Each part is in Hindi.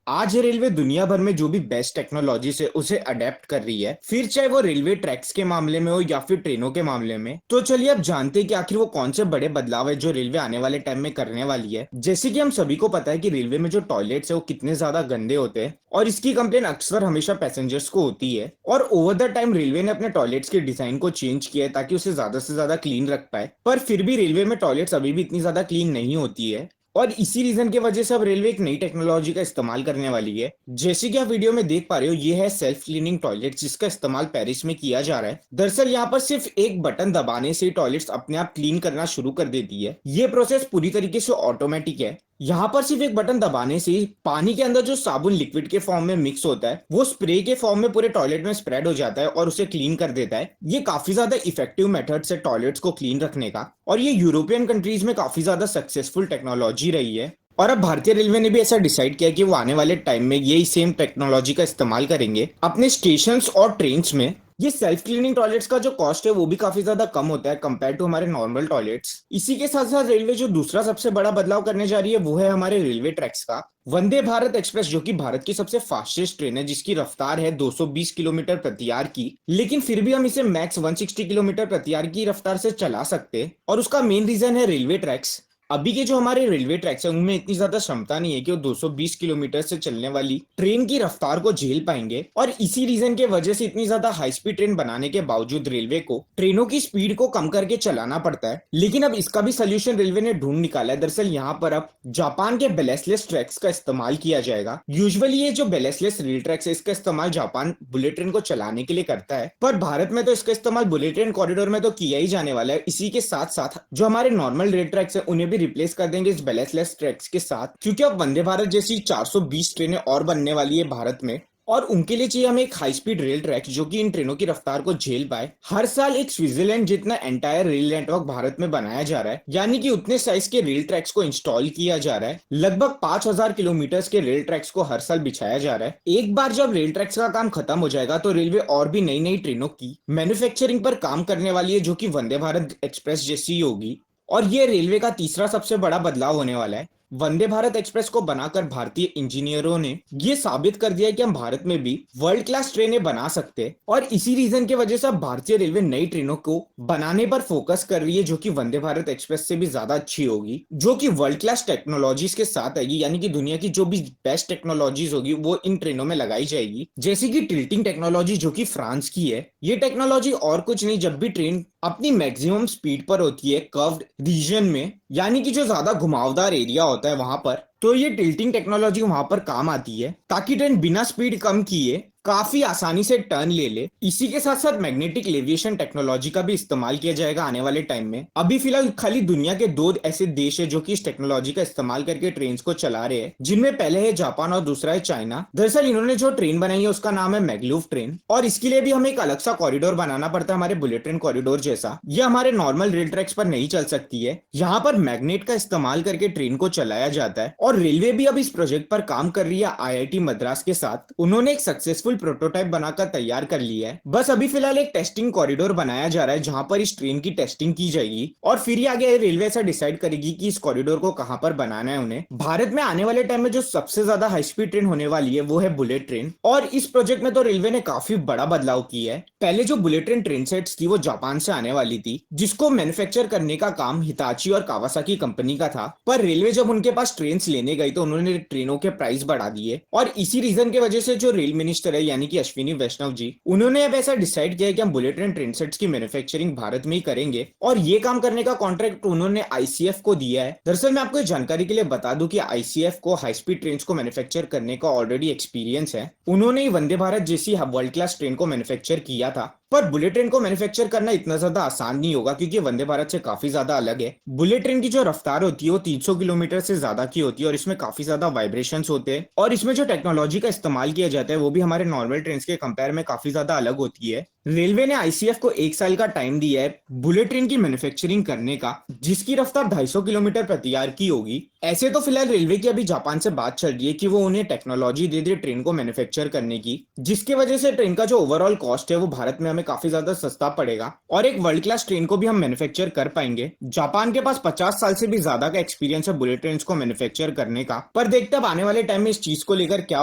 आज रेलवे दुनिया भर में जो भी बेस्ट टेक्नोलॉजी से उसे अडेप्ट कर रही है, फिर चाहे वो रेलवे ट्रैक्स के मामले में हो या फिर ट्रेनों के मामले में। तो चलिए अब जानते हैं कि आखिर वो कौन से बड़े बदलाव है जो रेलवे आने वाले टाइम में करने वाली है। जैसे कि हम सभी को पता है कि रेलवे में जो टॉयलेट्स है वो कितने ज्यादा गंदे होते हैं और इसकी कंप्लेन अक्सर हमेशा पैसेंजर्स को होती है। और ओवर द टाइम रेलवे ने अपने टॉयलेट्स के डिजाइन को चेंज किया है ताकि उसे ज्यादा से ज्यादा क्लीन रख पाए, पर फिर भी रेलवे में टॉयलेट्स अभी भी इतनी ज्यादा क्लीन नहीं होती है। और इसी रीजन की वजह से अब रेलवे एक नई टेक्नोलॉजी का इस्तेमाल करने वाली है। जैसे कि आप वीडियो में देख पा रहे हो, ये है सेल्फ क्लीनिंग टॉयलेट जिसका इस्तेमाल पेरिस में किया जा रहा है। दरअसल यहाँ पर सिर्फ एक बटन दबाने से टॉयलेट्स अपने आप क्लीन करना शुरू कर देती है। ये प्रोसेस पूरी तरीके से ऑटोमेटिक है। यहाँ पर सिर्फ एक बटन दबाने से पानी के अंदर जो साबुन लिक्विड के फॉर्म में मिक्स होता है वो स्प्रे के फॉर्म में पूरे टॉयलेट में स्प्रेड हो जाता है और उसे क्लीन कर देता है। ये काफी ज्यादा इफेक्टिव मेथड है टॉयलेट्स को क्लीन रखने का, और ये यूरोपियन कंट्रीज में काफी ज्यादा सक्सेसफुल टेक्नोलॉजी रही है। और अब भारतीय रेलवे ने भी ऐसा डिसाइड किया कि वो आने वाले टाइम में यही सेम टेक्नोलॉजी का इस्तेमाल करेंगे अपने स्टेशन और ट्रेन में। ये सेल्फ क्लीनिंग टॉयलेट्स का जो कॉस्ट है वो भी काफी ज्यादा कम होता है कंपेयर टू हमारे नॉर्मल टॉयलेट्स। इसी के साथ साथ रेलवे जो दूसरा सबसे बड़ा बदलाव करने जा रही है वो है हमारे रेलवे ट्रैक्स का। वंदे भारत एक्सप्रेस जो कि भारत की सबसे फास्टेस्ट ट्रेन है, जिसकी रफ्तार है 220 किलोमीटर प्रति आवर की, लेकिन फिर भी हम इसे मैक्स 160 किलोमीटर प्रति आवर की रफ्तार से चला सकते हैं। और उसका मेन रीजन है रेलवे ट्रैक्स। अभी के जो हमारे रेलवे ट्रैक्स है उनमें इतनी ज्यादा क्षमता नहीं है कि वो 220 किलोमीटर से चलने वाली ट्रेन की रफ्तार को झेल पाएंगे। और इसी रीजन के वजह से इतनी ज्यादा हाई स्पीड ट्रेन बनाने के बावजूद रेलवे को ट्रेनों की स्पीड को कम करके चलाना पड़ता है। लेकिन अब इसका भी सोल्यूशन रेलवे ने ढूंढ निकाला है। दरअसल यहाँ पर अब जापान के बैलेस्टलेस ट्रैक्स का इस्तेमाल किया जाएगा। यूजुअली ये जो बैलेस्टलेस रेल ट्रैक्स है इसका इस्तेमाल जापान बुलेट ट्रेन को चलाने के लिए करता है, पर भारत में तो इसका इस्तेमाल बुलेट ट्रेन कॉरिडोर में तो किया ही जाने वाला है। इसी के साथ साथ जो हमारे नॉर्मल रेल ट्रैक्स है उन्हें भी रिप्लेस कर देंगे इस बैलेस्टलेस ट्रैक्स के साथ, क्योंकि अब वंदे भारत जैसी 420 ट्रेनें और बनने वाली है भारत में। और उनके लिए चाहिए हमें एक हाई स्पीड रेल ट्रैक जो कि इन ट्रेनों की रफ्तार को झेल पाए। हर साल एक स्विट्जरलैंड जितना एंटायर रेल नेटवर्क भारत में बनाया जा रहा है, यानी कि उतने साइज के रेल ट्रैक्स को इंस्टॉल किया जा रहा है। लगभग 5000 किलोमीटर के रेल ट्रैक्स को हर साल बिछाया जा रहा है। एक बार जब रेल ट्रैक्स का काम खत्म हो जाएगा तो रेलवे और भी नई नई ट्रेनों की मैन्युफैक्चरिंग पर काम करने वाली है जो कि वंदे भारत एक्सप्रेस जैसी होगी। और ये रेलवे का तीसरा सबसे बड़ा बदलाव होने वाला है। वंदे भारत एक्सप्रेस को बनाकर भारतीय इंजीनियरों ने ये साबित कर दिया है कि हम भारत में भी वर्ल्ड क्लास ट्रेनें बना सकते हैं। और इसी रीजन की वजह से अब भारतीय रेलवे नई ट्रेनों को बनाने पर फोकस कर रही है जो कि वंदे भारत एक्सप्रेस से भी ज्यादा अच्छी होगी, जो कि वर्ल्ड क्लास टेक्नोलॉजीज के साथ आएगी। यानी कि दुनिया की जो भी बेस्ट टेक्नोलॉजीज होगी वो इन ट्रेनों में लगाई जाएगी। जैसे कि टिल्टिंग टेक्नोलॉजी जो कि फ्रांस की है। ये टेक्नोलॉजी और कुछ नहीं, जब भी ट्रेन अपनी मैक्सिमम स्पीड पर होती है कर्व्ड रीजन में, यानी कि जो ज्यादा घुमावदार एरिया होता है वहां पर, तो ये टिल्टिंग टेक्नोलॉजी वहां पर काम आती है ताकि ट्रेन बिना स्पीड कम किए काफी आसानी से टर्न ले ले। इसी के साथ साथ मैग्नेटिक लेविएशन टेक्नोलॉजी का भी इस्तेमाल किया जाएगा आने वाले टाइम में। अभी फिलहाल खाली दुनिया के दो ऐसे देश है जो कि इस टेक्नोलॉजी का इस्तेमाल करके ट्रेन को चला रहे हैं, जिनमें पहले है जापान और दूसरा है चाइना। दरअसल इन्होंने जो ट्रेन बनाई है उसका नाम है मैगलूफ ट्रेन, और इसके लिए भी हमें एक अलग सा कॉरिडोर बनाना पड़ता है हमारे बुलेट ट्रेन कॉरिडोर जैसा। ये हमारे नॉर्मल रेल ट्रैक्स पर नहीं चल सकती है। यहाँ पर मैग्नेट का इस्तेमाल करके ट्रेन को चलाया जाता है। और रेलवे भी अब इस प्रोजेक्ट पर काम कर रही है आईआईटी मद्रास के साथ। उन्होंने एक सक्सेसफुल प्रोटोटाइप बनाकर तैयार कर लिया है। बस अभी फिलहाल एक टेस्टिंग कॉरिडोर बनाया जा रहा है जहां पर इस ट्रेन की टेस्टिंग की जाएगी, और फिर ही आगे रेलवे ऐसा डिसाइड करेगी कि इस कॉरिडोर को कहां पर बनाना है उन्हें। भारत में आने वाले टाइम में जो सबसे ज्यादा हाई स्पीड ट्रेन होने वाली है वो है बुलेट ट्रेन। और इस प्रोजेक्ट में तो रेलवे ने काफी बड़ा बदलाव किया है। पहले जो बुलेट ट्रेन ट्रेन सेट्स थी वो जापान से आने वाली थी, जिसको मैन्युफैक्चर करने का काम हिताची और कावासाकी कंपनी का था। पर रेलवे जब उनके पास ट्रेन लेने गई तो उन्होंने ट्रेनों के प्राइस बढ़ा दिए, और इसी रीजन की वजह से जो रेल मिनिस्टर है यानी कि अश्विनी वैष्णव जी, उन्होंने अब ऐसा डिसाइड किया है कि हम बुलेट ट्रेन ट्रेन सेट्स की मैन्युफैक्चरिंग भारत में ही करेंगे। और ये काम करने का कॉन्ट्रैक्ट उन्होंने आईसीएफ को दिया है। दरअसल मैं आपको जानकारी के लिए बता दूं कि आईसीएफ को हाई स्पीड ट्रेन को मैन्युफैक्चर करने का ऑलरेडी एक्सपीरियंस है। उन्होंने ही वंदे भारत जैसी वर्ल्ड क्लास ट्रेन को मैन्युफैक्चर किया था। पर बुलेट ट्रेन को मैन्युफैक्चर करना इतना ज्यादा आसान नहीं होगा क्योंकि वंदे भारत से काफी ज्यादा अलग है। बुलेट ट्रेन की जो रफ्तार होती है वो 300 किलोमीटर से ज्यादा की होती है, और इसमें काफी ज्यादा वाइब्रेशंस होते हैं। और इसमें जो टेक्नोलॉजी का इस्तेमाल किया जाता है वो भी हमारे नॉर्मल ट्रेन के कंपेयर में काफी ज्यादा अलग होती है। रेलवे ने आईसीएफ को 1 साल का टाइम दिया है बुलेट ट्रेन की मैन्युफैक्चरिंग करने का, जिसकी रफ्तार 250 किलोमीटर प्रति आवर की होगी। ऐसे तो फिलहाल रेलवे की अभी जापान से बात चल रही है कि वो उन्हें टेक्नोलॉजी दे दे ट्रेन को मैन्युफैक्चर करने की, जिसकी वजह से ट्रेन का जो ओवरऑल कॉस्ट है वो भारत में हमें काफी ज्यादा सस्ता पड़ेगा और एक वर्ल्ड क्लास ट्रेन को भी हम मैन्युफैक्चर कर पाएंगे। जापान के पास 50 साल से भी ज्यादा का एक्सपीरियंस है बुलेट ट्रेन को मैन्युफैक्चर करने का। पर देखते अब आने वाले टाइम में इस चीज को लेकर क्या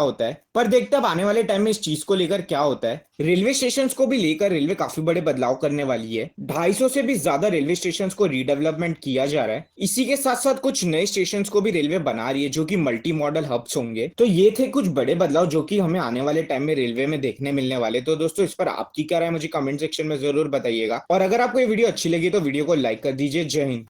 होता है। रेलवे स्टेशन को भी लेकर रेलवे काफी बड़े बदलाव करने वाली है। 250 से भी ज्यादा रेलवे स्टेशन को रीडेवलपमेंट किया जा रहा है। इसी के साथ साथ कुछ नए स्टेशन को भी रेलवे बना रही है जो कि मल्टी मॉडल हब्स होंगे। तो ये थे कुछ बड़े बदलाव जो कि हमें आने वाले टाइम में रेलवे में देखने मिलने वाले। तो दोस्तों इस पर आपकी क्या राय है मुझे कमेंट सेक्शन में जरूर बताइएगा और अगर आपको ये वीडियो अच्छी लगी तो वीडियो को लाइक कर दीजिए। जय हिंद।